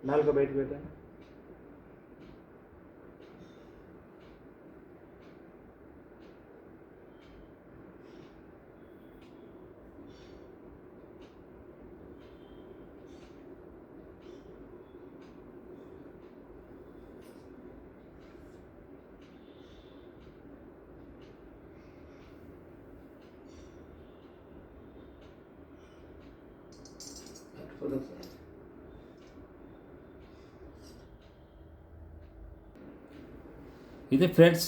నాలుక బయటకు పెట్టండి. ఇది ఫ్రెండ్స్,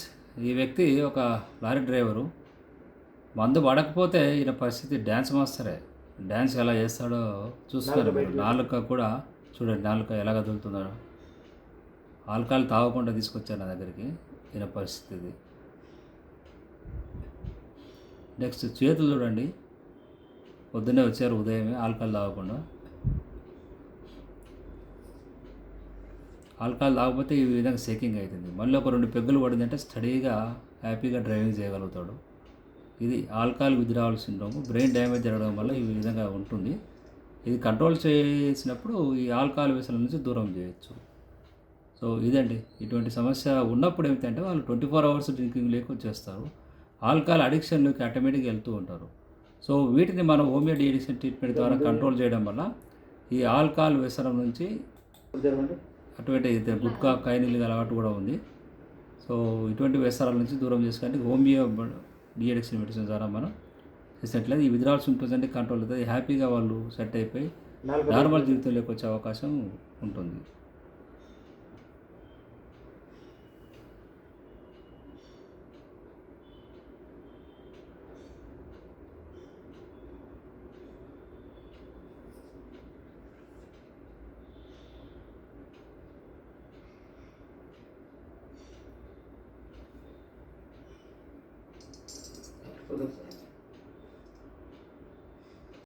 ఈ వ్యక్తి ఒక లారీ డ్రైవరు. మందు పడకపోతే ఈయన పరిస్థితి డ్యాన్స్ మాస్టరే. డ్యాన్స్ ఎలా చేస్తాడో చూస్తున్నారు మీరు. నాలుక కూడా చూడండి, నాలుక ఎలా కదులుతుందో. ఆల్కహాల్ తాగకుండా తీసుకొచ్చారు నా దగ్గరికి. ఈయన పరిస్థితి ఇది. నెక్స్ట్ చేతులు చూడండి, పొద్దున్నే వచ్చారు ఉదయమే ఆల్కహాల్ తాగకుండా. ఆల్కహాల్ తాగకపోతే ఈ విధంగా షేకింగ్ అవుతుంది. మళ్ళీ ఒక 2 పెగ్గులు పడిందంటే స్టడీగా హ్యాపీగా డ్రైవింగ్ చేయగలుగుతాడు. ఇది alcohol withdrawal syndrome. Brain damage జరగడం వల్ల ఈ విధంగా ఉంటుంది. ఇది కంట్రోల్ చేసినప్పుడు ఈ ఆల్కహాల్ వ్యసనం నుంచి దూరం చేయొచ్చు. సో ఇదండి, ఇటువంటి సమస్య ఉన్నప్పుడు ఏమిటంటే వాళ్ళు 24 అవర్స్ డ్రింకింగ్ లేకొచ్చేస్తారు. ఆల్కహాల్ అడిక్షన్లోకి ఆటోమేటిక్గా వెళ్తూ ఉంటారు. సో వీటిని మనం హోమియో డీ అడిక్షన్ ట్రీట్మెంట్ ద్వారా కంట్రోల్ చేయడం వల్ల ఈ ఆల్కహాల్ వ్యసనం నుంచి అటువంటి గుట్కా కైనీలు అలవాటు కూడా ఉంది. సో ఇటువంటి వ్యసనాల నుంచి దూరం చేసుకోవడానికి హోమియో డీ అడిక్షన్ మెడిసిన్ ద్వారా మనం చేసినట్లయితే ఈ విత్డ్రావల్ సింప్టమ్స్ అంటే కంట్రోల్ అవుతుంది. హ్యాపీగా వాళ్ళు సెట్ అయిపోయి నార్మల్ జీవితంలోకి వచ్చే అవకాశం ఉంటుంది. Production.